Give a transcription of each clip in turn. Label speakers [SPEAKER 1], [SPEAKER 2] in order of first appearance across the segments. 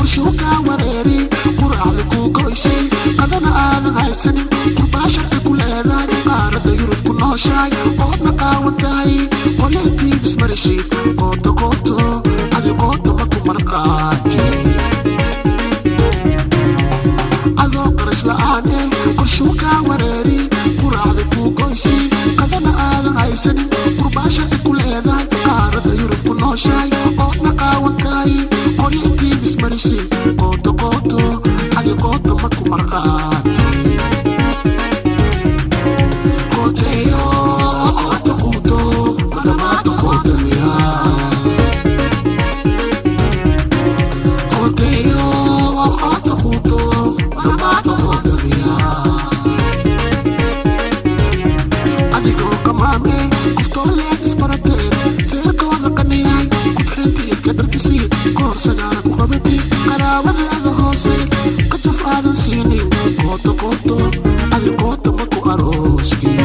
[SPEAKER 1] وشوكا وريري قرعدك وقويسي قدنا آذا غايسني قرباشا كل هذا قارد يرد كل شاي قوتنا قاوتاي وليتي بسم رشيد قوتو قوتو هذي قوتو مكو مرقاتي أذو قرش لآني قرشوكا وريري قرعدك وقويسي قدنا آذا غايسني قرباشا كل هذا قارد يرد كل شاي قوتنا قاوتاي وليتي بسم رشيد قوتو قوتو هذي قوتو مكو مرقاتي سنارك وخبتي قراوة هذا هوسي قجف هذا سيني قوتو قوتو هذي قوتو مكو أروستي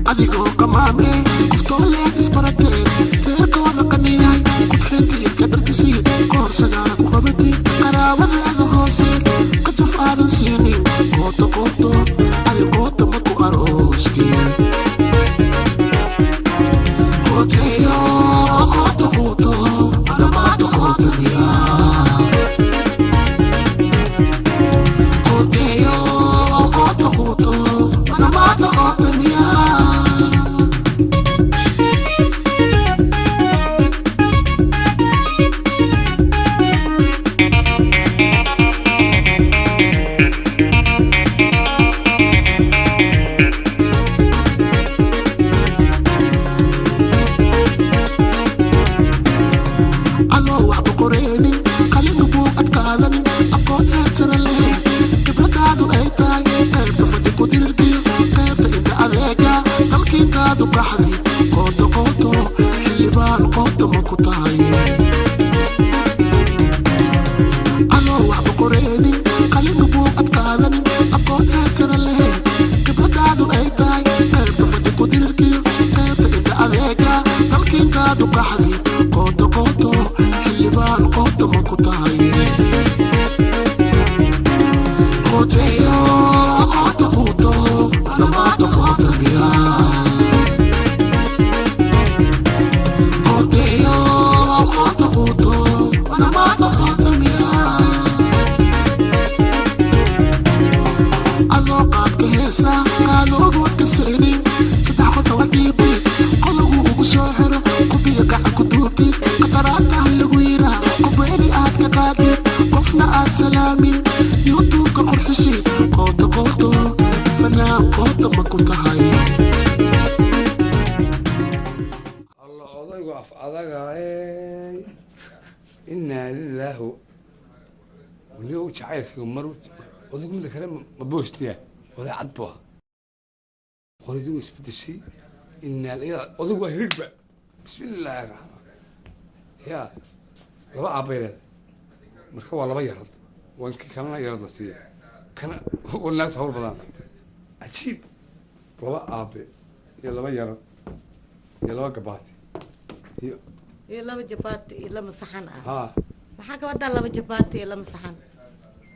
[SPEAKER 1] هذي قو قمامي افتولي اسبرتين تيركو هذا قنياي كبحيتي الكدر كسيد قور سنارك وخبتي قراوة هذا هوسي قجف هذا سيني قوتو قوتو هذي قوتو مكو أروستي
[SPEAKER 2] وذوق كلام مبوستيا ولا عدبوها خرجوا يثبت الشيء إن الإيه وذوق هرب بسم الله الرحمن يا لبا عبيرة مركوا ولا بيرد وإنك كمان يرد السيا كان قلنا تهور بدان عجيب لبا عبي يلا بيرد يلا قباتي
[SPEAKER 3] يلا بجباتي يلا مسحنا
[SPEAKER 2] ها
[SPEAKER 3] ما حكوا بدل لا بجباتي يلا مسحنا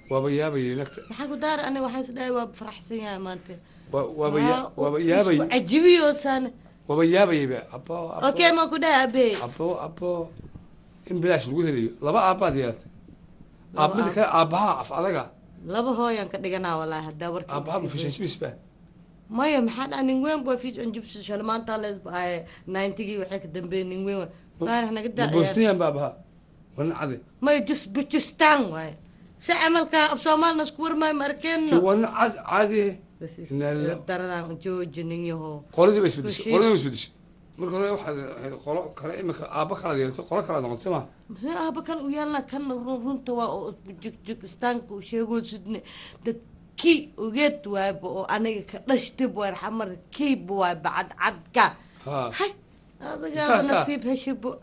[SPEAKER 2] وبيابي نكت
[SPEAKER 3] حقو دار أنا وحس داي وبفرح سيا مانتي
[SPEAKER 2] وبيابي
[SPEAKER 3] عجيبي وسان
[SPEAKER 2] وبيابي أبو
[SPEAKER 3] أوكي ما كده أبي
[SPEAKER 2] أبو إن بلاش نقول لي لبا أبا ديالت أبدا كلا أبها أفعلها
[SPEAKER 3] لبا هو ينكدجنا والله هالدور
[SPEAKER 2] أبها ما فيش شيء بسبه
[SPEAKER 3] ما يمحد أنا وين بوفيش أنجيب شل ما أنت لازم هاي 90 وحك دمبين وين فأنا قد
[SPEAKER 2] بوسنيا بابها ولا عادي
[SPEAKER 3] ما يجس بتستان واي سأعمل كأبصامال نسكور ما مركين
[SPEAKER 2] وانا عادي
[SPEAKER 3] بس درنا جوج نيجيه
[SPEAKER 2] قولي بس بدش قولي بس بدش مركز واحد قول كلا إما أبا كلا ديالته قول كلا نقول سمع
[SPEAKER 3] أبا كلا ويانا كان رون توا جك ستانك وشيء سدني كي وجت وابو أنا كرشت بوار حمر كي بوا بعد عدك هاي هذا نصيب هالشبو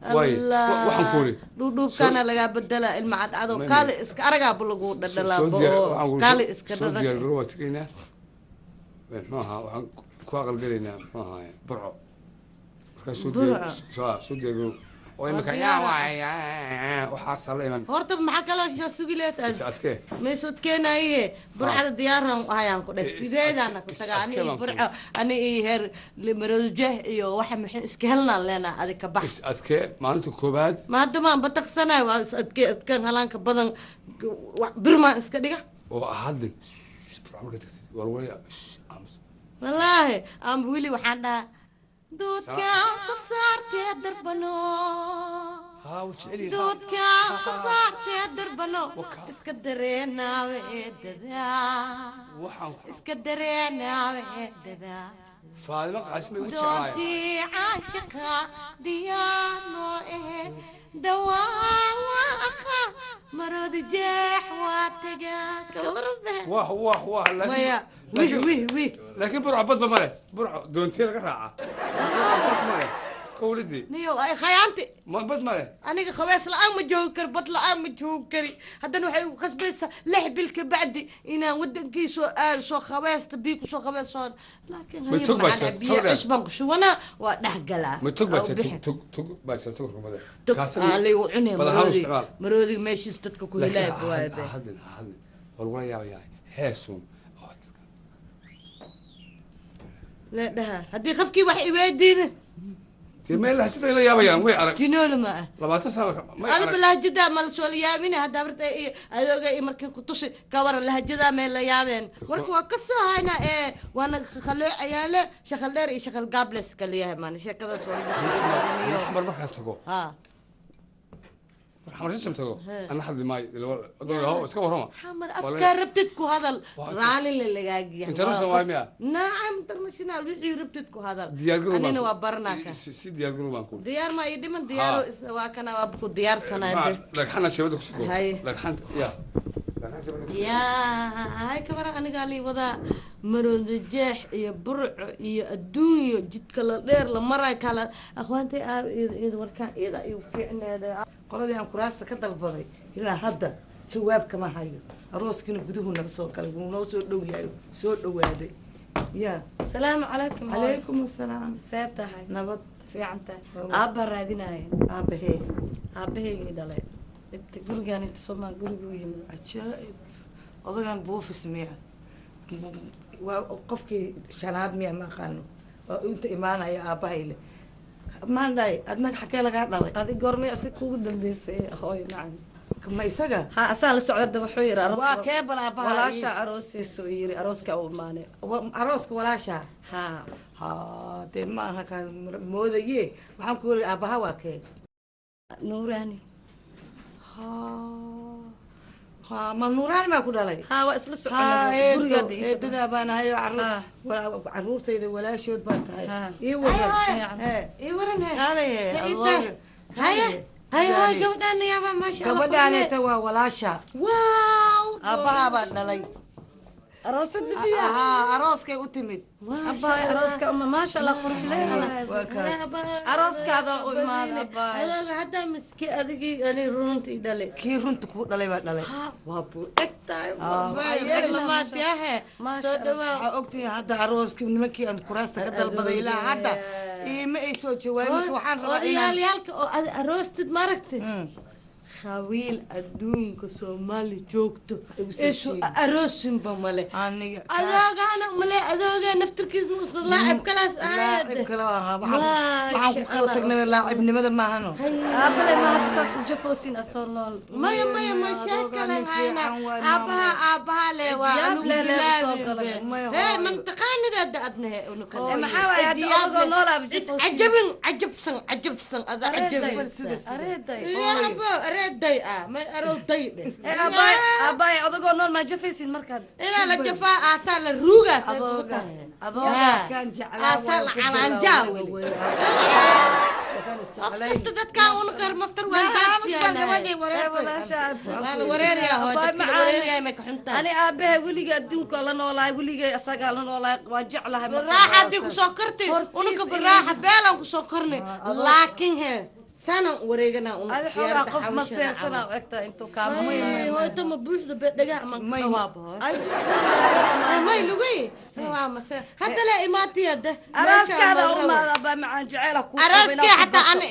[SPEAKER 2] الله وحنقولي
[SPEAKER 3] دودو كان لقى بدلا المعد عدو قال إسك أرجع بلغو دلا قال إسك
[SPEAKER 2] دلا سوديا الروة تكينا معها وعن كواغل قلنا معها برعو سوديا سوديا وإما كان يا وحصل لي من
[SPEAKER 3] horta maxaa kaloo soo sugi leedahay
[SPEAKER 2] سأتكي
[SPEAKER 3] meesud keenaye burcada diyaaran ayaan ku dhahay sideedana ku tagaa ani burco ani heer limarojah iyo waxa maxay iska helnaa leena adika bax
[SPEAKER 2] سأتكي ما أنت كوباد
[SPEAKER 3] ma hadda maan bataqsanay waa adkaan halaanka badan birma iska dhiga
[SPEAKER 2] وأحدن عمرك تكتب والله أمس
[SPEAKER 3] wallaahi aan wili waxaan dhahaa doodkaan ku saartee darbano
[SPEAKER 2] ها وتشعلي
[SPEAKER 3] doodkaan ku saartee darbano iska dareenaawe eedadaa
[SPEAKER 2] وحن
[SPEAKER 3] iska dareenaawe eedadaa
[SPEAKER 2] فاطمة قاسمي وتشعلي
[SPEAKER 3] doodii caashaqa diyaanoo ahe dawaawaqa marodi jeex waa tagaa kawarbe
[SPEAKER 2] واه
[SPEAKER 3] maya wih
[SPEAKER 2] لكن برع بض ماله برع دونتي لك راعة بض ماله كولدي
[SPEAKER 3] niyow ay khayaanti
[SPEAKER 2] ما بض ماله
[SPEAKER 3] aniga khabees la-aan ma joogi kari bad la-aan ma joogi kari haddana waxay u khasbaysaa lix bil ka bacdi inaan wadankii soo aado soo khabeesta bii ku soo khabeesoon laakiin
[SPEAKER 2] Ma tog baa
[SPEAKER 3] hayr
[SPEAKER 2] jirta,
[SPEAKER 3] biyo
[SPEAKER 2] tog dheer.
[SPEAKER 3] cusbaan ku shubanaa waa dhex galaa
[SPEAKER 2] ما تقبل
[SPEAKER 3] Waa u bixin.
[SPEAKER 2] تق باش تق رمضان
[SPEAKER 3] tog aligu cunay
[SPEAKER 2] بدها استعمال
[SPEAKER 3] maroodiga meeshiis dadka ku
[SPEAKER 2] لكن
[SPEAKER 3] hilaaya waabe
[SPEAKER 2] أحدن والله يا هيسون
[SPEAKER 3] la dhaha haddii qofkii wax iweydiina
[SPEAKER 2] تيمين لها شتى إلى يابيان وين أرك
[SPEAKER 3] jinoole ma ah
[SPEAKER 2] لما تسأل ما
[SPEAKER 3] adaba
[SPEAKER 2] يعرف
[SPEAKER 3] lahajada ma la soo yaabina haddaa barta adooga iyo markii ku tusi kawara lahajada mee la yaabeen warka waa ka soo hayna waana khaloo ayaale shaqal dheer iyo shaqal gables kala yahay maan sheekadaas waa lagu soo ilaadiniyo
[SPEAKER 2] حمر ما كان تقو
[SPEAKER 3] ha
[SPEAKER 2] حمر شو تقو
[SPEAKER 3] ها.
[SPEAKER 2] أنا حد ما أدور هو اسكو هرما
[SPEAKER 3] xamar
[SPEAKER 2] Walahi.
[SPEAKER 3] afkaa rabtid ku hadal
[SPEAKER 2] Waa-
[SPEAKER 3] raali la lagaagiya
[SPEAKER 2] International waa miya?
[SPEAKER 3] nacam international wixii rabtid ku hadal
[SPEAKER 2] ديار جروب
[SPEAKER 3] anina waa baranaa ka
[SPEAKER 2] سي ديار جروب أنكو
[SPEAKER 3] diyaar ma iyo dhiman diyaaro waa kana waa ku diyaarsanaa
[SPEAKER 2] لك حنا شبابك سكو
[SPEAKER 3] هاي.
[SPEAKER 2] لك حنا يا لك حنا شبابك
[SPEAKER 3] yaa hay kabara anigaa lii wadaa marooda jeex iyo burco iyo adduunyo jidka la dheer la maray kala akhwaantay iyada warkaan iyada ayuu fiicneeda qoladii aan kuraasta ka dalbaday ilaa hadda jawaab kama hayo arooskiina guduhu naga soo galay wuu noo soo dhow yahay soo dhowaaday yaa
[SPEAKER 4] السلام عليكم
[SPEAKER 3] calaykum asalaam
[SPEAKER 4] سيبتها
[SPEAKER 3] nabad
[SPEAKER 4] في عنتها أبا راديناي
[SPEAKER 3] aabahee
[SPEAKER 4] أبا دلي انت قرقان انت سوما قرقو يمز
[SPEAKER 3] cajaa'ib odagan buufis miya waa qofkii shanaad miya ma aqaano oo inta imaanaya aabbahayle maan dhahay adnaga xagee lagaa dhalay
[SPEAKER 4] هذه قرمي أسي كوغ دلبيسي أخوي معي
[SPEAKER 3] ma isaga
[SPEAKER 4] ها أسال السعودة بحوير
[SPEAKER 3] waa
[SPEAKER 4] أروس
[SPEAKER 3] kee bal aabbaha
[SPEAKER 4] ولا شا أروسي سويري أروس كأو ماني
[SPEAKER 3] arooska walaashaa
[SPEAKER 4] ها
[SPEAKER 3] ha dee ma aha ka moodaye waxaan ku yiri aabbaha waa kee
[SPEAKER 4] نوراني
[SPEAKER 3] ha ha ma nuuraani maa ku dhalay
[SPEAKER 4] ها واسل
[SPEAKER 3] ha
[SPEAKER 4] السعودة
[SPEAKER 3] eedo
[SPEAKER 4] قرقان دي
[SPEAKER 3] eedadaa baan ahayo
[SPEAKER 4] Ha.
[SPEAKER 3] caruurtayda walaashood baan tahay
[SPEAKER 4] Ha.
[SPEAKER 3] ii waran
[SPEAKER 4] Fiican.
[SPEAKER 3] ii waran
[SPEAKER 4] Haya,
[SPEAKER 3] haya gabadhaan yaaba maasha Allah
[SPEAKER 5] gabadhaaneta waa walaasha
[SPEAKER 3] waaw
[SPEAKER 5] aabbahaa baa dhalay
[SPEAKER 4] أروس الدبيا
[SPEAKER 5] ahaa arooskay u timid
[SPEAKER 4] أبا أروس كأم ما شاء الله قرح لي
[SPEAKER 5] waa kaas
[SPEAKER 4] أروس كذا وما أبا
[SPEAKER 3] adooga haddaa miski adigii ani runtii dhale
[SPEAKER 5] kii runta kuu dhalay baa dhalay
[SPEAKER 3] waa buu eg tahay
[SPEAKER 5] waxaa yeelaysaa
[SPEAKER 3] lamaatiyahe
[SPEAKER 4] Maasha
[SPEAKER 3] soo
[SPEAKER 4] Allah.
[SPEAKER 3] dhawaa
[SPEAKER 5] waxaa ogtihiin hadda arooskii nimankii aan kuraasta ka dalbaday ilaa hadda iima ay soo jawaabin marka waxaan rabaa inaan
[SPEAKER 3] odayaalyaalka oo ad aroostid maaragtay
[SPEAKER 5] Mm.
[SPEAKER 3] hawiil adduunka soomaali joogto
[SPEAKER 5] Igu soo
[SPEAKER 3] isu
[SPEAKER 5] sheegi.
[SPEAKER 3] aroosinba male
[SPEAKER 5] aniga
[SPEAKER 3] adoogana male adooga naftirkiisna usan laacib kalaas
[SPEAKER 5] laacib
[SPEAKER 3] ahayd
[SPEAKER 5] kale waa ahaa
[SPEAKER 3] Maasha
[SPEAKER 5] waxaan ku kala
[SPEAKER 3] Allah.
[SPEAKER 5] tagnay laacibnimada maahano
[SPEAKER 4] أبا ما تساس وجفوسين أصلا
[SPEAKER 3] maya maya
[SPEAKER 5] Maya,
[SPEAKER 3] mashaakala
[SPEAKER 5] adooga nin
[SPEAKER 3] hayna
[SPEAKER 5] fiican waay,
[SPEAKER 3] aabaha aabaha le waa
[SPEAKER 4] Diyaab
[SPEAKER 3] anugu
[SPEAKER 4] le le soo
[SPEAKER 3] bilaabi
[SPEAKER 4] galay.
[SPEAKER 5] Maya,
[SPEAKER 3] hee
[SPEAKER 5] hooyo.
[SPEAKER 3] mantaqaanida adnahe unukan
[SPEAKER 4] maxaa waaye hadda adagoo noolaa jifoosin
[SPEAKER 3] cajabin cajabsan ada
[SPEAKER 4] أريداي
[SPEAKER 3] cajabin
[SPEAKER 4] أريداي
[SPEAKER 3] يا abo areeday ah ma arowday dhe
[SPEAKER 4] أباي أباي adagoo nool ma jafaysin markaad
[SPEAKER 3] ilaa la jafaa aasaa la ruugaa
[SPEAKER 5] adooga
[SPEAKER 3] yaa.
[SPEAKER 5] adooga kan jeclaa
[SPEAKER 3] Aasaa la calaanjaa weli. afkasta dadkaa unukar maftar waa
[SPEAKER 5] gabadhay
[SPEAKER 4] walaasha
[SPEAKER 3] waa la wareeryaa hoo
[SPEAKER 4] Abaay
[SPEAKER 3] dadka la
[SPEAKER 4] macaan.
[SPEAKER 3] wareeryaa may ka xuntaa
[SPEAKER 4] ani aabahay weligay adduunka la noolaay weligay asagaa la noolaay waa jeclahay
[SPEAKER 3] biraaxa haddii kusoo kortay
[SPEAKER 4] Hortiis
[SPEAKER 3] unuka
[SPEAKER 4] iyo-
[SPEAKER 3] biraaxa beelaan kusoo kornay laakiin he sanan wareeganaa unu
[SPEAKER 4] adi xoogaa qof ma seersana u egtaa intuu kaama
[SPEAKER 3] hoyta ma buuxda be dhagaha ma
[SPEAKER 5] May-
[SPEAKER 3] dhawaabo
[SPEAKER 5] ay bismillaahi
[SPEAKER 3] may lugay waa mase hadda le imaatiyada
[SPEAKER 4] araaskaada u maada abaa macaan jeceela ku
[SPEAKER 3] araaskii xataa ani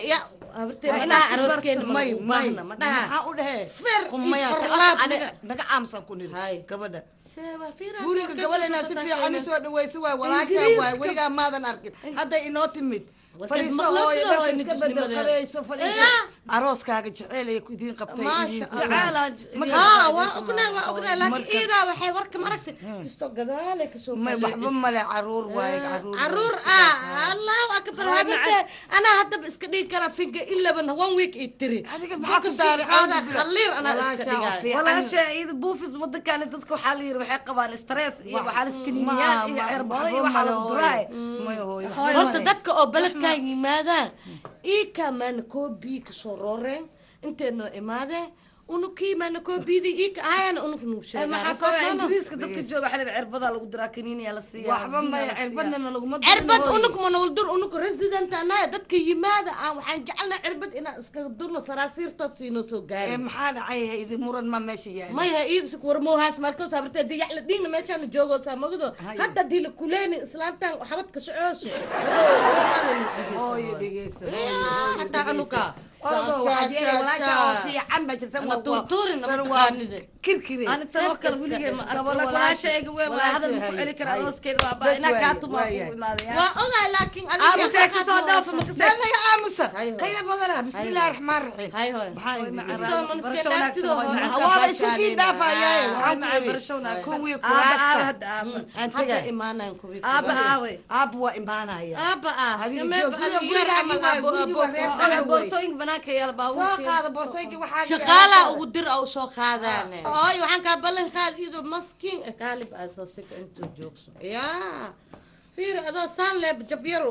[SPEAKER 3] habartay ma dhaha arooskeena
[SPEAKER 5] may may
[SPEAKER 3] ma dhaha
[SPEAKER 5] maxaa u dhahe
[SPEAKER 3] Fer
[SPEAKER 5] qumaya
[SPEAKER 3] iyo farlaad
[SPEAKER 5] aniga naga caamsan ku niri
[SPEAKER 3] Hay.
[SPEAKER 5] gabadha
[SPEAKER 3] sheeba fiira
[SPEAKER 5] guriga gabadhayna si fiican u soo dhawaysa waay walaashaa waay weligaa maadan arkin hadda inoo timid fariiso hooyo dharka iska bedel qabayso fariiso arooskaaga jeceel ay ku idiin qabtay
[SPEAKER 3] Maasha
[SPEAKER 5] idiin
[SPEAKER 3] waa ognaa laakiin iidaa waxay warka maragtay kisto gadaale kasoo
[SPEAKER 5] may waxba male caruur waay
[SPEAKER 3] caruur allahu akbar habarte anaa haddaba iska dhigi karaa finga 11 1 week i tiri
[SPEAKER 5] adiga maxaa ku daaray
[SPEAKER 3] khaliir anaa iska dhigay
[SPEAKER 4] walaasha iyada buufis wadankan dadka waxaa la yiri waxay qabaan stress iyo waxaa la iskaniiniyaan iyo cirbado iyo waxaa la duraay
[SPEAKER 5] may hooyo
[SPEAKER 3] horta dadka oo beledkan yimaadaan ii kamaan koobi kasoo rooreen inteednoo imaadeen unukii maana koobiyadii ii ka ahayana unuk nuu
[SPEAKER 4] maxaa kooga ingiriiska dadka jooga waxa la cirbada lagu diraa kaniiniya la siiyaa
[SPEAKER 5] waxba may cirbadna laguma
[SPEAKER 3] cirbad unuk ma nool dur unuk resident anaya dadka yimaada aan waxaan jecelnaa cirbad inaan iskaga durno saraasiirtood siinoo soo gaari
[SPEAKER 5] maxaa dhacay idi muran ma meesha yahay
[SPEAKER 3] maya iidis warmoohaas markoos habartee diyac la dhiigna meeshaan joogoosaa magado hadda dii la kuleeni islaantan xabadka socooso
[SPEAKER 5] hooyo dhegeysa
[SPEAKER 3] hataa anuka
[SPEAKER 5] waxaad yeelay walaasha oo fiican baa jirta
[SPEAKER 3] ma tuutuurin mataqaanide
[SPEAKER 5] kirkire
[SPEAKER 4] أنا توكل ولي ما أقول ولا شيء قوي ما هذا المفعول كره أروس كده وأبا أنا كاتم ما
[SPEAKER 3] waa ogaa laakiin
[SPEAKER 4] أمسا كسر دافع ما كسر
[SPEAKER 5] لا يا آمسة هيا بدرها بسم الله الرحمن الرحيم
[SPEAKER 3] hay hoy
[SPEAKER 5] هوا اسكو في دافع يا
[SPEAKER 4] مع برشونا
[SPEAKER 5] كوي كراسة
[SPEAKER 3] hadda imaanaan kubi
[SPEAKER 4] أبا آوي
[SPEAKER 5] أبوا إمانا يا
[SPEAKER 3] aaba ah
[SPEAKER 5] هذه
[SPEAKER 3] samee
[SPEAKER 5] جوج
[SPEAKER 3] adiga camal aabo aabo
[SPEAKER 4] بورسوين بناك يا الباو
[SPEAKER 5] ساق هذا بورسيكي وحاجة
[SPEAKER 3] shaqaalaa ugu dir oo soo qaadaane oy waxaan kaa ballan qaad idoo maskiin kaalib aa soo sika intuu joogso yaa fiir adoo saan leeb jabyaro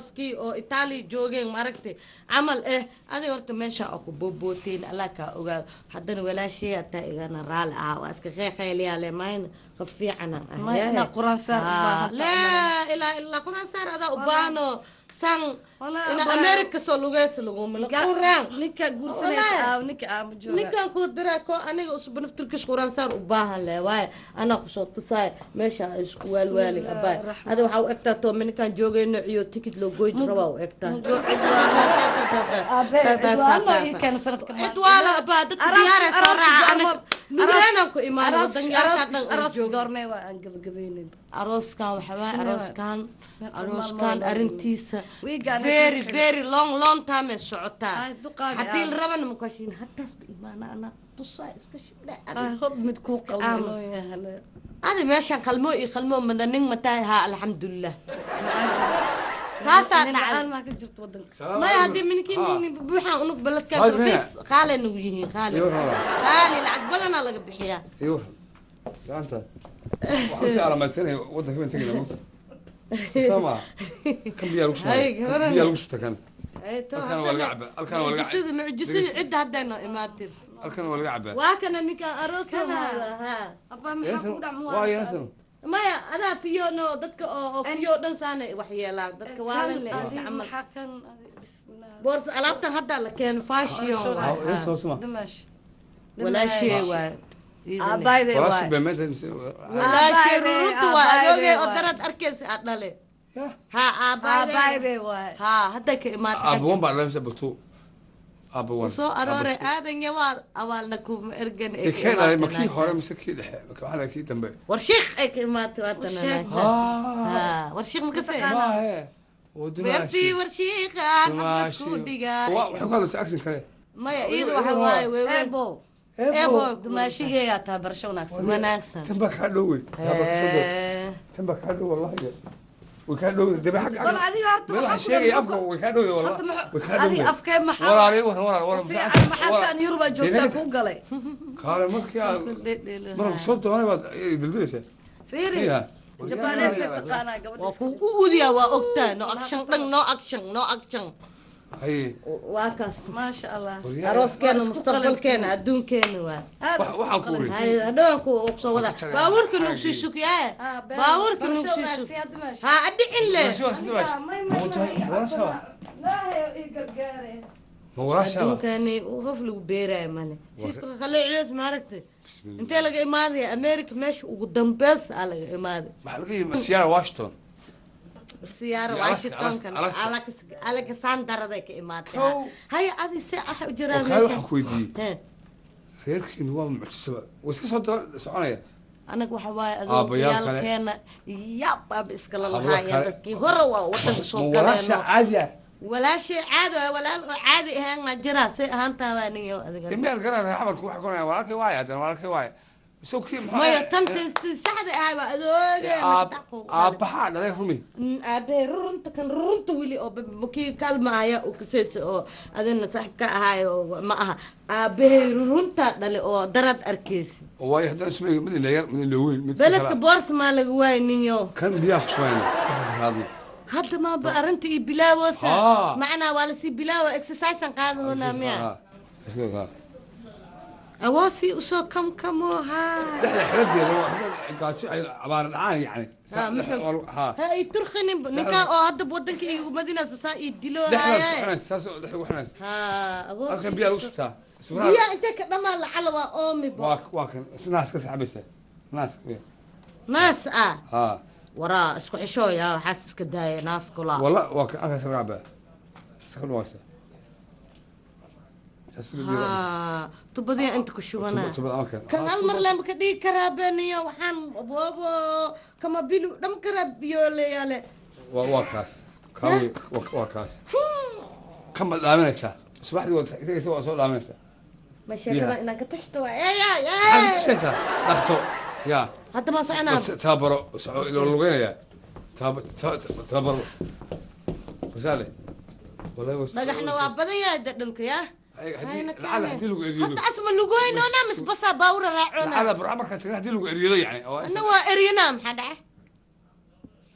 [SPEAKER 3] ski oo itaaliya joogeen maaragtay camal adiga horta meesha oo ku boobooteen allah kaa ogaado haddana walaashey hataa igana raali ah waa iska qeeqeeliyaa le mayna qof fiicana
[SPEAKER 4] ما قرآن سار
[SPEAKER 3] laa ilaaha illaa quraan saar adaa u baano san ina america soo lugeys lagumala quraan
[SPEAKER 4] نيكا قرصنا أو نيكا أم جو
[SPEAKER 3] ninkan kuu diraa ko aniga usba naftirkiis quraan saar u baahan leh waaye anaa kusoo tusaay meesha ay isku waalwaali abaay ada waxaa u egtaa toome ninkan joogayno ciyo tikid loo goyd rabaa u egtaa idwaala abaa dadka diyaaree soo raaca aniga lugeenaan ku imaan wadanyaalkaa dhan oo
[SPEAKER 4] أروس
[SPEAKER 3] joogo
[SPEAKER 4] دورنا وأن قبلين
[SPEAKER 3] arooskan waxa waaye arooskan arrintiisa
[SPEAKER 4] Wiigaan
[SPEAKER 3] very very long time ay socotaa
[SPEAKER 4] Ay, duqaadi
[SPEAKER 3] haddii
[SPEAKER 4] ah.
[SPEAKER 3] la rabana makashiin hataas ba imaana anaa tusaa iska shibdhe
[SPEAKER 4] هوب متكو قلنا يا هلا
[SPEAKER 3] adi meeshaan qalmoo iyo qalmoo mana nin mataay haa alxamdulilah saasaa dhacay
[SPEAKER 4] أنا ما كنت ودن
[SPEAKER 3] maya haddii minkiin buuxaan unug baladkaa
[SPEAKER 2] Hay, maya.
[SPEAKER 3] bis qaalay nagu yihiin qaali qaali lacag badanaa laga bixiyaa
[SPEAKER 2] ايوه انت وحوش على ما تني ودك وين تجي نموت سامع كم بيالوش
[SPEAKER 3] هاي، كمان.
[SPEAKER 2] بيالوش تكن
[SPEAKER 3] الكان
[SPEAKER 2] والقعبة، الكان والقعبة.
[SPEAKER 3] معجزة عدة هدينا إماتي
[SPEAKER 2] الكن ولا قعبه
[SPEAKER 3] واكنا نيكا أروس
[SPEAKER 4] كان.
[SPEAKER 3] هذا ها
[SPEAKER 4] أبا ما حقول
[SPEAKER 2] واي
[SPEAKER 4] عمو
[SPEAKER 2] انت
[SPEAKER 3] maya adaa fiyo no dadka oo fiyo dhan saana waxyeelaa dadka waalan le camal
[SPEAKER 4] حكن بسم الله
[SPEAKER 3] boors alaabtan hadda la keeno fashion
[SPEAKER 2] انت اسمع
[SPEAKER 4] دمش
[SPEAKER 3] walaashee waay
[SPEAKER 4] أبايدي
[SPEAKER 2] خلاص
[SPEAKER 4] واي
[SPEAKER 2] بمثل
[SPEAKER 3] walaashee rurutu waa adoogay oo
[SPEAKER 4] waay.
[SPEAKER 3] darad arkaysa aad dhale ha aabaade
[SPEAKER 4] أبايدي واي
[SPEAKER 3] ha hadda ka imaatay
[SPEAKER 2] ابوان بعد لمسه بتو ابوان
[SPEAKER 3] soo aroore aadan yawaal awaalna kuma ergan
[SPEAKER 2] كان ما كي هore mise kii dhexe waxaa kii dambe
[SPEAKER 3] warshiikh ay ka imaatay waatana
[SPEAKER 4] Warshiikh.
[SPEAKER 3] ha warshiikh ma kasay
[SPEAKER 2] ma he
[SPEAKER 3] beertii warshiiqaan xabad ku dhigaa
[SPEAKER 2] wuxuu ka hadlaysa action kale
[SPEAKER 3] maya iyada waxa waaye weewe
[SPEAKER 4] أبو
[SPEAKER 3] ebo
[SPEAKER 4] دمشق يا تابرشونا
[SPEAKER 3] wanaagsan
[SPEAKER 2] tan baa kaa dhowey tan baa kaa dhow wallahi way kaa dhowda dabe xag
[SPEAKER 4] والله هذه هرت
[SPEAKER 2] meel waxaa sheegaya afka way kaa dhowda wallahi way kaa dhowda
[SPEAKER 4] هذه أفكار محل
[SPEAKER 2] walaaliin walaal
[SPEAKER 4] في عن محسن يربى جوتا كوغلي
[SPEAKER 2] kaale markii aad marka soo doonay baad dildilaysaa
[SPEAKER 4] فيري
[SPEAKER 2] iya
[SPEAKER 4] جبانيس تقانا
[SPEAKER 3] waa
[SPEAKER 4] قبل
[SPEAKER 3] kuu u udiyaa waa ogtaa no action dhan no action no action
[SPEAKER 2] haye
[SPEAKER 3] waa kaas
[SPEAKER 4] ما شاء الله
[SPEAKER 3] arooskeena mustaqbalkeena adduunkeena waa
[SPEAKER 2] waxaan ku uri
[SPEAKER 3] hay hadhowanku soo wada baabuurka nagu sii sugyaa baabuurka nagu sii sug ha adhicin le
[SPEAKER 4] لا هي قرقاري
[SPEAKER 2] ma walaashaa
[SPEAKER 3] adduunkaani qof lagu beeraayo male siiska khaliiciis maaragtay intee laga imaadaya america meesha ugu dambeys aa laga imaaday
[SPEAKER 2] maxaa laga yimi siyaara washington
[SPEAKER 3] siyaaro
[SPEAKER 2] Iyo Alaska,
[SPEAKER 3] washington kan
[SPEAKER 2] Alaska.
[SPEAKER 3] alexanderada ka imaatay
[SPEAKER 2] Kow.
[SPEAKER 3] haya adi se ah u jiraa
[SPEAKER 2] oo kale waxaan ku weydiiyey
[SPEAKER 3] Hee,
[SPEAKER 2] reerkiinu waa mucjisaba way iska soo soconaya
[SPEAKER 3] anaga waxa waaye
[SPEAKER 2] Aabayaal kale.
[SPEAKER 3] adooyaalkeena yab aaba iskala
[SPEAKER 2] Hablo
[SPEAKER 3] lahaayeen
[SPEAKER 2] kale.
[SPEAKER 3] dadkii hore waa wadanka soo
[SPEAKER 2] ma walaasha
[SPEAKER 3] galeeno
[SPEAKER 2] caadi ah
[SPEAKER 3] walaashay caadi ah walaal oo caadi ahaan ma jiraa say ahaantaa waa nin iyo adiga
[SPEAKER 2] dembiyaan garanaya xamarku waxa konaya walaalkay waaye haddana walaalkay waaye isagoo kii maxaa
[SPEAKER 3] maya tan saxda ahay waa adoogeena
[SPEAKER 2] aabbahaa dhalay rumi
[SPEAKER 3] aabahay runta kan runta weli oo kii kalmaaya uu kaseysa oo adina saaxib ka ahaay oo ma aha aabahay runta dhale oo darad arkeysi
[SPEAKER 2] oo waayo haddana isma mid leeyar mid looweyn mid
[SPEAKER 3] beledka boorsamaa laga waay ninyo
[SPEAKER 2] kan biyaha kushmayna raadno
[SPEAKER 3] hadda maaba arrinta iyo bilaawoosa
[SPEAKER 2] Haa.
[SPEAKER 3] macnaa waa lasii bilaawo exercisean qaadadoonaa miya
[SPEAKER 2] dhexda
[SPEAKER 3] awoosii usoo kamkamoo haa
[SPEAKER 2] xiradeeda waa gaajo ay abaar dhacaan yani ha
[SPEAKER 3] ha ay turkhinin ninkaa oo hadda wadanka iyo madinaas basaa ii dilo
[SPEAKER 2] dhexdaas
[SPEAKER 3] haaye
[SPEAKER 2] kuxinays saas oo dhexda kuxinays
[SPEAKER 3] haa
[SPEAKER 2] halkan
[SPEAKER 3] awoosii
[SPEAKER 2] biyaa lagu shubtaa
[SPEAKER 3] biyaa intee ka dhamaa lacala waa oomi bo
[SPEAKER 2] waa kan naas ka saxabaysa naas
[SPEAKER 3] naas ah
[SPEAKER 2] ha
[SPEAKER 3] waraa isku xishooya waxaas iska daaya naas kula
[SPEAKER 2] wala waa kan halkaas laga cabaa iska dhawaysa
[SPEAKER 3] haa tubadiya inta ku shubanaa
[SPEAKER 2] tubad ama kan
[SPEAKER 3] kan hal mar lema ka dhigi karaa beniyo waxaan boobo kama bilu dham karaa biyooleyale
[SPEAKER 2] waa kaas kaawi waa kaas kama dhaaminaysaa subaxdii waa tagaysa waa soo dhaaminaysaa
[SPEAKER 3] ma sheekada inaan ka tashto waa eeya
[SPEAKER 2] maxaad tishaysaa dhaqso yaa
[SPEAKER 3] hadda maa soconaa
[SPEAKER 2] taabaro loo lugeynaya taabaro wasaale
[SPEAKER 3] dhagaxna waa badan yahay da dhulka yaa
[SPEAKER 2] lacala hadii lagu eriyo
[SPEAKER 3] hadda asma lugoynoona mis basaa baawura raacoona
[SPEAKER 2] lacala burca markaa taga hadii lagu eriyo yani
[SPEAKER 3] ana waa eryana maxaa dhace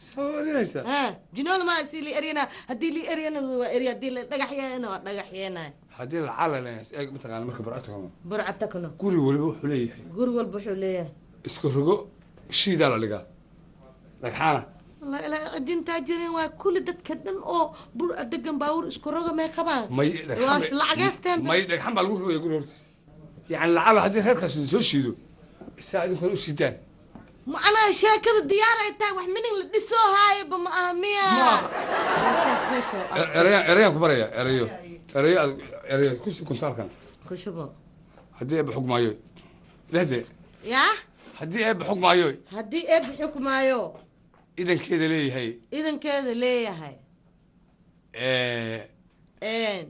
[SPEAKER 2] soo erinaysaa
[SPEAKER 3] ha jinool maa si li eryana haddii li eryana waa erya haddii la dhagax yeena waa dhagax yeena
[SPEAKER 2] haddii lacala eeg mataqaana marka burca tagano
[SPEAKER 3] burca takno
[SPEAKER 2] guri waliba wuxuu leeyahay
[SPEAKER 3] guri walba wuxuu leeyahay
[SPEAKER 2] isku rogo shiidaa la dhigaa dhagxaana
[SPEAKER 3] والله إلا عدين تاجرين وكل دت كدن أو بور أدقن باور إسكروجا ما يخبان
[SPEAKER 2] may
[SPEAKER 3] واش لعجستين
[SPEAKER 2] may dhagxan baa lagu rogaya guri hortiisa yani lacala haddii reerkaas soo shiido isaa idinkuna u shiidaan
[SPEAKER 3] ما أنا شاكر الديار إنت واحد من اللي دسوا هاي بما أهمية
[SPEAKER 2] erayaan ku baraya erayo kusi kuntaarkan
[SPEAKER 3] كشبه
[SPEAKER 2] haddii eebba xog maayo lehde
[SPEAKER 3] يا
[SPEAKER 2] haddii eebba xog maayo
[SPEAKER 3] هدي إيه بحكم أيو
[SPEAKER 2] idankeeda leeyahay
[SPEAKER 3] إذا كذا ليه هاي إيه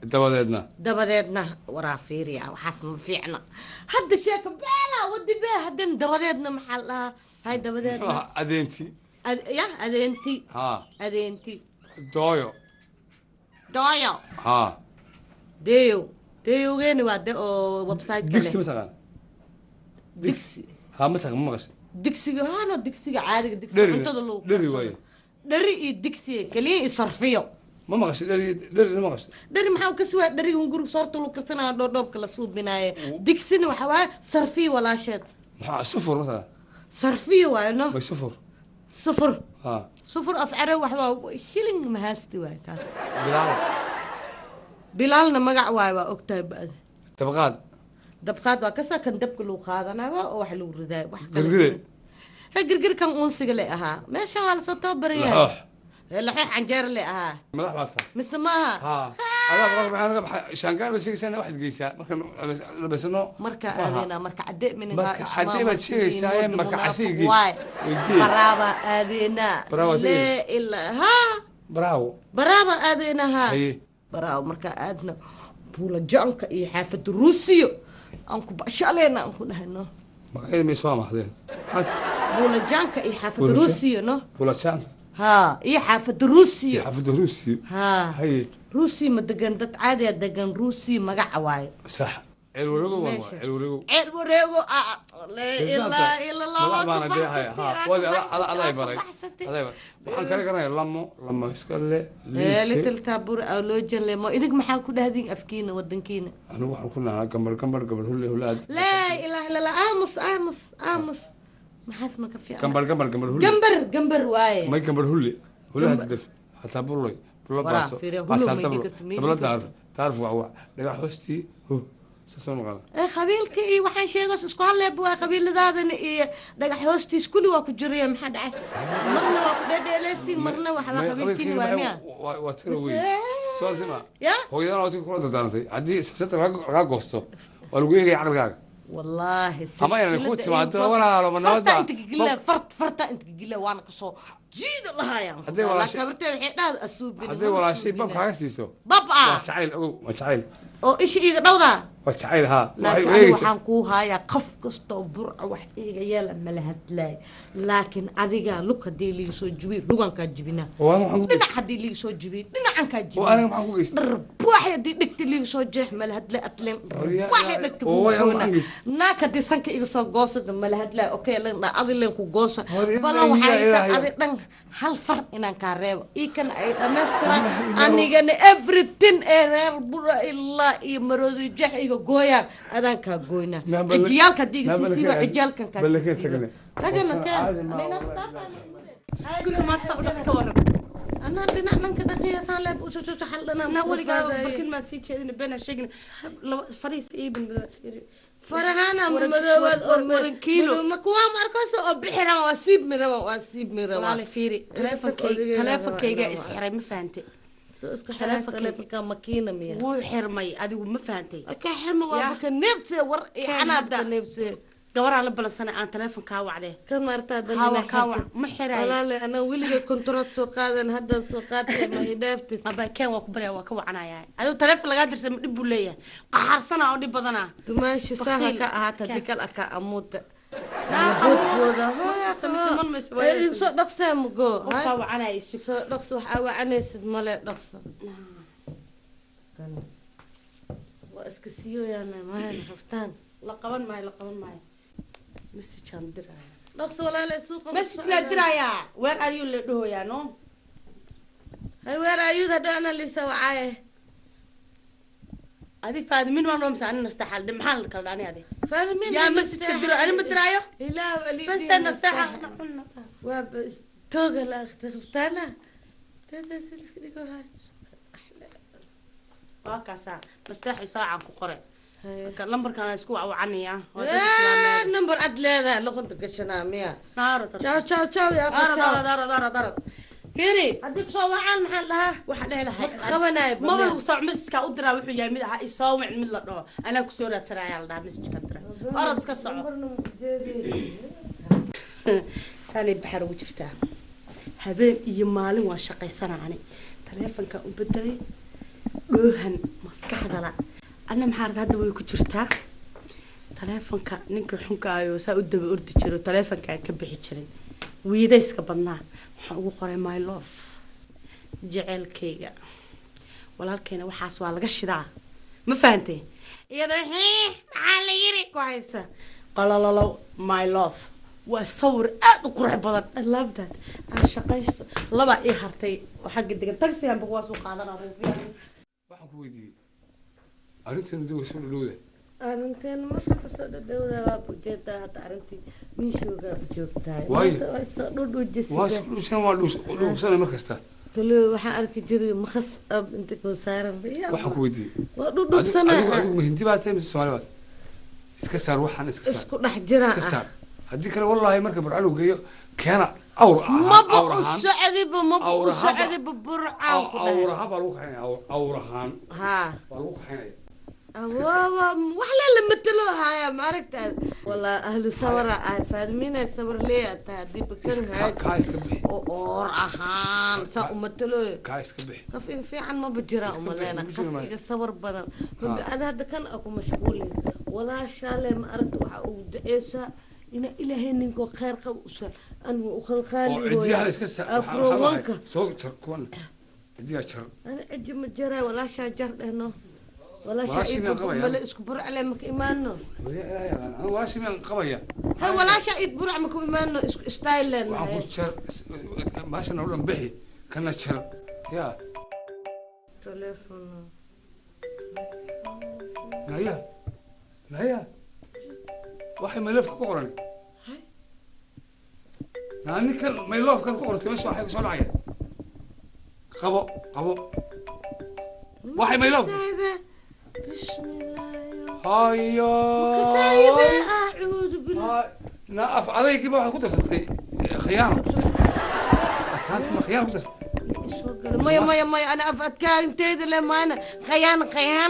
[SPEAKER 2] dabadeedna
[SPEAKER 3] دبدتنا ورا فيريا وحسم فيعنا هدا شاك بلا ودي بها هدا دبدتنا محلها هاي دبدتنا
[SPEAKER 2] adeenti
[SPEAKER 3] يا أدينتي
[SPEAKER 2] ha
[SPEAKER 3] أدينتي
[SPEAKER 2] dooyo
[SPEAKER 3] دايا
[SPEAKER 2] ha
[SPEAKER 3] ديو غيني واد ويب سايت
[SPEAKER 2] digsi
[SPEAKER 3] كله
[SPEAKER 2] mataqaan
[SPEAKER 3] دكسي
[SPEAKER 2] ha mataqaan ma maqashay
[SPEAKER 3] دكسي هانا دكسي عادي دكسي
[SPEAKER 2] dheri
[SPEAKER 3] انت دلو
[SPEAKER 2] dheri waaye
[SPEAKER 3] دري دكسي كلي يصرفيو
[SPEAKER 2] ma maqashay dheri ma maqashay
[SPEAKER 3] دري محاو كسوا دري ونقول صورته لو كرسنا دوب كلا سود بنايه دكسي وحوا صرفي ولا شيء
[SPEAKER 2] maxaa sufur mataqaan
[SPEAKER 3] صرفي وانه
[SPEAKER 2] may sufur
[SPEAKER 3] صفر
[SPEAKER 2] ha
[SPEAKER 3] صفر افعره وحوا شيلين مهاستي واي كان
[SPEAKER 2] bilaal
[SPEAKER 3] بلالنا مقع واي اوكتاي بعد
[SPEAKER 2] dabaqaad
[SPEAKER 3] دبقات وكسا كان دبك لو خادنا وح لو رداي وح
[SPEAKER 2] gargide
[SPEAKER 3] قرقر كان أنسق لي أها ما شاء الله صوتها بريء
[SPEAKER 2] laxoox
[SPEAKER 3] اللحيح عنجر لي أها
[SPEAKER 2] madax baa tahay
[SPEAKER 3] مسماها
[SPEAKER 2] ha adaa marka maxaa naga baxay shaangaan baad sheegaysaa waxaad geysaa markaan labasano
[SPEAKER 3] مركا آذينا مركا عدي من
[SPEAKER 2] marka haddii baad sheegaysaa marka casiigii
[SPEAKER 3] برابا آذينا
[SPEAKER 2] برافو
[SPEAKER 3] لا إلا ها
[SPEAKER 2] bravo
[SPEAKER 3] برابا آذينا ها
[SPEAKER 2] haye
[SPEAKER 3] برابا مركا آذنا بولا جانكا إيه حافة روسيا أنكو بأشالينا أنكو نهنو
[SPEAKER 2] magaceeda may soo amahdeen maxaad
[SPEAKER 3] بولا جانكا إيه حافة
[SPEAKER 2] بولا
[SPEAKER 3] روسيا نو
[SPEAKER 2] bulashaan
[SPEAKER 3] ها إيه حافة روسيا
[SPEAKER 2] xaafadda ruusi
[SPEAKER 3] ها
[SPEAKER 2] haye
[SPEAKER 3] روسي ما دقن دت عادي دقن روسي مقع واي
[SPEAKER 2] sax ceelwareego waa
[SPEAKER 3] ماشي.
[SPEAKER 2] ceelwareego
[SPEAKER 3] عيل وريغو لا اله الا الله
[SPEAKER 2] madax baana dee haya ha wadi adaa baray adaa waxaan kale garanaya lamo iska le
[SPEAKER 3] ليتل تابور او لو جل ما انك ما حاكو دهدين افكينا ودنكينا
[SPEAKER 2] anigu waxaan ku nahaa gambar hulle hulaad
[SPEAKER 3] لا اله الا الله امس ما حاسمك في
[SPEAKER 2] gambar hulle
[SPEAKER 3] جنبر واي
[SPEAKER 2] may gambar hulle hulaad def hataa buloy bulo
[SPEAKER 3] Waraa,
[SPEAKER 2] baaso
[SPEAKER 3] fiiriyo, hullo
[SPEAKER 2] baasaa
[SPEAKER 3] may
[SPEAKER 2] tablo
[SPEAKER 3] dhigarto, may
[SPEAKER 2] tablo
[SPEAKER 3] dhigarto.
[SPEAKER 2] taarf waa wax dhagax hoostii ساسون قال
[SPEAKER 3] qabiilka iyo waxaan sheegays isku halleeb waa qabiiladaadana iyo dhagax hoostiis kulli waa ku jiraya maxaa dhacay marna waa ku dhadheeleysi marna waxba qabiilkini waa miya
[SPEAKER 2] واترى وي سؤال سمع
[SPEAKER 3] يا
[SPEAKER 2] هو يلا وتي كل دارتي عدي ست راق غوستو ولو يجي عقلك
[SPEAKER 3] والله
[SPEAKER 2] أما يعني كنت ما أدري ولا لما
[SPEAKER 3] فرتا
[SPEAKER 2] نوضع
[SPEAKER 3] انت قلة فرتا انت قلة وانا كسو جيد الله يا
[SPEAKER 2] هدي ولا شيء.
[SPEAKER 3] كبرت الحين هذا اسوب
[SPEAKER 2] هذا ولا شيء باب حاسيسو
[SPEAKER 3] بابا
[SPEAKER 2] وشعيل أو وشعيل
[SPEAKER 3] oo ishi iga dhowda
[SPEAKER 2] وشعيل ها
[SPEAKER 3] laakiin waxaan ku hayaa qof kasto burca wax iga yeela ma la hadlay laakiin adiga lug hadii liiga soo jibi lugan ka jibina dhinac hadii liiga soo jibi dhinacan ka jibi
[SPEAKER 2] وأنا ما أقول إيش
[SPEAKER 3] wax hadii dhigti liiga soo jeex ma la hadlay atleen wax dhigti naaka hadii sanka iga soo goosada ma la hadlay okay leen adi leen ku goosa bala waxay adi dhan hal far inaan ka reebo ikan ay dhameystiran anigana everything ee reer bura ilaa iyo maroodi jeex iga gooyaan adaan ka gooyna cijiyalka diga siisiba cijiyalkan ka tagana
[SPEAKER 4] كنت ما تصور لك ورق
[SPEAKER 3] أنا بنا أنا كده خيا صار وشو حلنا
[SPEAKER 4] أنا ورقة بكل ما سيت شيء بين الشجن فريس إيه بن
[SPEAKER 3] فرهانا ورن كيلو مكوا مركز أو بحرة واسيب مرة
[SPEAKER 4] والله فيري تلافك كيجا إسحري ما فهمتي
[SPEAKER 3] تلافك ماكينة مية
[SPEAKER 4] وحرمي أدي ما فهمتي
[SPEAKER 3] كحرمي وابك نفسي أنا أبدا نفسي
[SPEAKER 4] gabar aan la balansanay aan telefonka wacday
[SPEAKER 3] kan marta
[SPEAKER 4] hawa kawa ma xiray
[SPEAKER 3] walaal ana wiliga kontract soo qaadan hadda soo qaatay ma idaaftay
[SPEAKER 4] aba kan waa ku bari waa ka wacanaya adoo telefon laga dirsan ma dhib u leeyahay qaxarsana oo dhib badana
[SPEAKER 3] dumaashi saha ka ahaata dikal aka amuuta boodbooda
[SPEAKER 4] man ma iswaa
[SPEAKER 3] soo dhaqsaa mugo
[SPEAKER 4] ka wacanay
[SPEAKER 3] soo dhaqso waxa wacanaysid male dhaqso waa iska siiyayna ma haftaan
[SPEAKER 4] la qaban maayo message aan diraya
[SPEAKER 3] dhaqso walaal suuqa
[SPEAKER 4] message la diraya where are you le dhahoya no
[SPEAKER 3] hay where are you hadana lisa wacay
[SPEAKER 4] adi faadmin ma noom saan nastaxal maxaan la kala dhaanay adi
[SPEAKER 3] faadmin
[SPEAKER 4] ya message ka diro ana ma diraayo
[SPEAKER 3] ilaa wali
[SPEAKER 4] bas nastaxal
[SPEAKER 3] waa tooga la akhtartana tada silkidigo hay
[SPEAKER 4] waa kaasa nastaxay saacan ku qoray kan lambarkan isku wacanaya
[SPEAKER 3] number ad leedahay luqunta gashanaa miya
[SPEAKER 4] naaro
[SPEAKER 3] ciao ya
[SPEAKER 4] daro fiiri
[SPEAKER 3] haddii kusoo wacaan maxaan dhahaa
[SPEAKER 4] waxa dheelahay
[SPEAKER 3] qabanay
[SPEAKER 4] maba lagu soo message u diraa wuxuu yahay mid aha isoo wicin mid la dhaho anaa kusoo raadsanaya la dhahaa message ka dira orod iska soco saani baxar ugu jirtaa habeen iyo maalin waa shaqaysanaa telefonka u bedelay dhoohan maskaxda la أنا محارد هذا ويكون جرتا تلفونك نك حنك أيوة سأود بأردي جرو تلفونك كبحي جرين ويدايس كبرنا حقو قري ماي لوف جعل كيجا ولا كينا وحاس ولا قشدا ما فهمتي يا ده على يري كويسة قال لا ماي لوف وصور قرح بدن I love that أنا شقيت لبا إيه هرتي وحق الدقن تكسي هم بقواسو قادنا روفيا
[SPEAKER 2] waxaan ku weydiiyey arrintan dib soo dhowda
[SPEAKER 3] arrintan marka soo dhowda waa bujeeda hada arrintii miishooga joogtaa
[SPEAKER 2] waa
[SPEAKER 3] soo dhudhujisay
[SPEAKER 2] waa soo dhuusan mar kasta
[SPEAKER 3] kale waxaan arki jiray makhas ab inta ko saaran
[SPEAKER 2] waxaan ku weydiiyey
[SPEAKER 3] waa dhudhugsana
[SPEAKER 2] adigu hindi baad tahay Soomaali baad iska saar waxaan iska saar
[SPEAKER 3] isku dhex jira
[SPEAKER 2] iska saar haddii kale wallahi marka burcalo geeyo keena awr
[SPEAKER 3] ma buu socdiba burcaan ku dhahay
[SPEAKER 2] awraha baa lagu kaxaynaya awrahan
[SPEAKER 3] ha
[SPEAKER 2] baa lagu kaxaynaya
[SPEAKER 3] wax la matalo haya maaragtaa wala ahlu sawara ay faadmina sawir leeyahay hadii bakan haay
[SPEAKER 2] ka iska bixi
[SPEAKER 3] oo ahaan sa umatalo
[SPEAKER 2] ka iska bixi
[SPEAKER 3] qaf fiican ma bajira umaleena qafkiga sawir badan kulli hada kan aku mashquulin wala shaale ma aragto waxa uu duceesa إن إلهي نينكو خير قوسا أنا وخلخالي
[SPEAKER 2] هو
[SPEAKER 3] أفروانك
[SPEAKER 2] سوق تركون دي أشر
[SPEAKER 3] أنا عجم الجرا ولا شجر هنا ولا شيء ولا إسكبر على مك إيمانه
[SPEAKER 2] أنا واشي من قبية
[SPEAKER 3] هاي ولا شيء يدبر على مك إيمانه ستايلن
[SPEAKER 2] وأبو شر ماشي نقول بحي كنا شر يا
[SPEAKER 3] تلفون
[SPEAKER 2] لا waxay meelafka ku qoran naani kan meelafka ku qortay meesha waxay soo dhacaya qabo waxay meelafka
[SPEAKER 3] bismillah كسايبة أعوذ بالله
[SPEAKER 2] نقف عليك بقى كنت استطيع خيانة كانت خيانة كنت
[SPEAKER 3] مايا أنا أفكر أنت لما أنا خيانة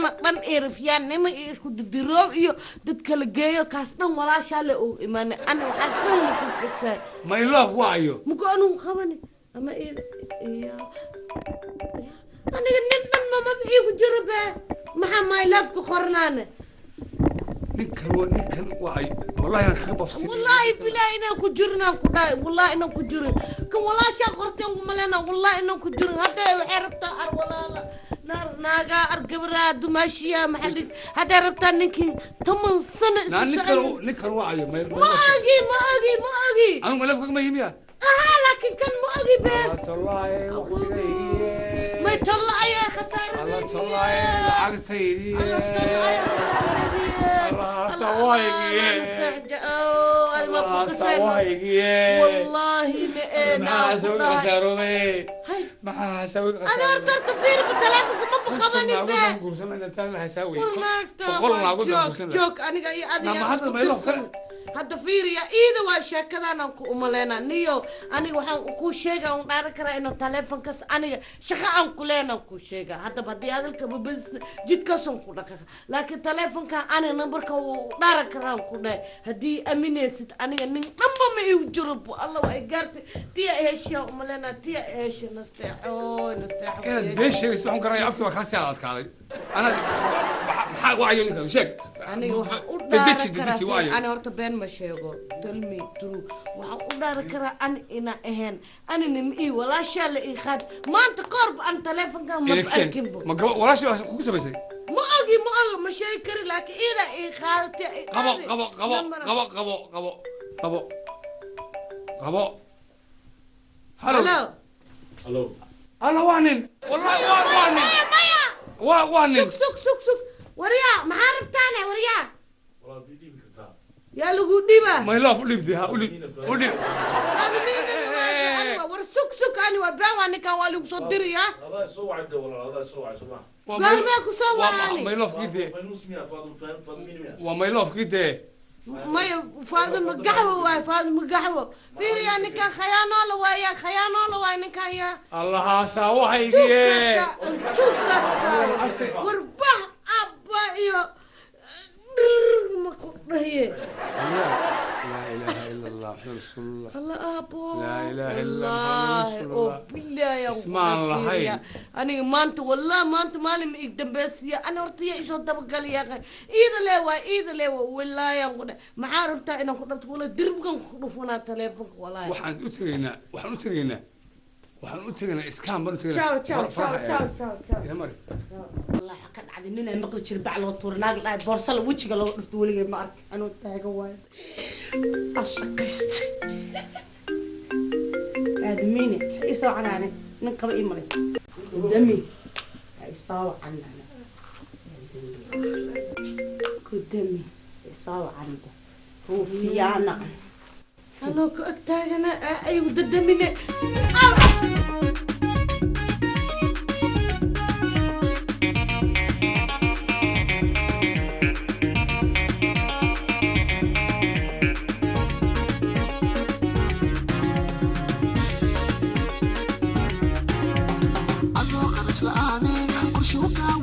[SPEAKER 3] طن إيرفيان نما إيش كنت دروب إيو تتكلم جايو كاسنا ولا شالو إيمان أنا حاسنا مكو كسر
[SPEAKER 2] ما يلاه واعيو
[SPEAKER 3] مكو أنا خبني أما إيه أنا ننن ما بيجي جربه ما يلافك خرنانه
[SPEAKER 2] نكن واعي والله أنا خبر في
[SPEAKER 3] والله بلا إنا كجرنا كدا والله إنا كجرنا كم والله شاقرتين وملنا والله إنا كجرنا هذا وحربت ولا لا ناقة أرجبرا دمشية محل هذا ربط نكين 8 سنة
[SPEAKER 2] نكن واعي ما
[SPEAKER 3] أجي
[SPEAKER 2] أنا ملفك ما يميا
[SPEAKER 3] لكن كان ما أجي به
[SPEAKER 2] الله
[SPEAKER 3] ما يطلع يا خسارة
[SPEAKER 2] الله طلع على سيدي الله سوايقي الله سوايقي
[SPEAKER 3] والله لقينا
[SPEAKER 2] ما اسوي
[SPEAKER 3] انا قدرت تصير بالتليفون ما بخبني
[SPEAKER 2] بيه قرصنا انت اللي هسوي
[SPEAKER 3] والله جوك انا قاعد هذا فيريا إذا وشكله أنا كأملنا نيو أنا وحن كوشيجا ونعرف كرا إنه تلفون كاس أنا شخا أن كلنا كوشيجا هذا بدي هذا الكببز جد كاسون كنا لكن تلفون كان أنا نمبر كوا نعرف كرا كنا هدي أمينة ست أنا نمبر ما يجرب الله وإيجارت تيا إيش يا أملنا تيا إيش نستحو
[SPEAKER 2] أنا ديش يسمعون كرا يعرفوا خاصة على كاري أنا بحق وعي لك وشك
[SPEAKER 3] أنا أرت بين مشيغو تلمي ترو وحقدر كرا أن إنا إهن أنا نمئي ولا شيء اللي إخاد ما أنت قرب أن تلفون كان ما بأكين بو
[SPEAKER 2] ما ولا شيء كوسة بس
[SPEAKER 3] ما أجي مشي كري لكن إذا إخاد
[SPEAKER 2] قبو
[SPEAKER 3] هلو
[SPEAKER 2] أنا وانين والله وانين
[SPEAKER 3] سك وريا محارب تاني وريا يا لقوا ديبا
[SPEAKER 2] ما يلاف وليبدي ها ولي
[SPEAKER 3] أنا ورسك أنا وباع أنا كوالي صدري ها
[SPEAKER 6] هذا سوى عده ولا هذا سوى سمع
[SPEAKER 3] قال ماكو سوى
[SPEAKER 2] ما يلاف كده
[SPEAKER 6] فانوس مية فاضل مين
[SPEAKER 2] وما يلاف كده
[SPEAKER 3] ما فاضل مقهوة فيري أنا كان خيانة لوايا كان يا
[SPEAKER 2] الله سواهيجي
[SPEAKER 3] وربح أبا يا ما كنت هي
[SPEAKER 2] لا إله إلا الله محمد رسول الله
[SPEAKER 3] الله أبو
[SPEAKER 2] لا إله إلا الله محمد رسول الله
[SPEAKER 3] بالله يا
[SPEAKER 2] اسمع الله هاي
[SPEAKER 3] أنا ما أنت والله ما أنت مالي مقدم بس يا أنا ورتي إيش هذا بقول يا أخي إذا لوا والله يا أخونا ما عارف تا أنا كنت تقول درب كان خلفنا تلفون والله
[SPEAKER 2] وحن أترينا إسكان بنترينا
[SPEAKER 3] تشاو
[SPEAKER 2] يا مري
[SPEAKER 4] والله حكت عدننا مقلة شربع لو تورناق لا بورصة وجهك لو رفت ولي ما أعرف أنا وتاعك وايد أشقست آدميني يسوى عناني ننقب إمري قدامي يسوى عناني قدامي يسوى عنده هو فيانا
[SPEAKER 3] أنا كأكتاجنا أيوة ضد مني
[SPEAKER 1] أنا قرش لأني قرشوكا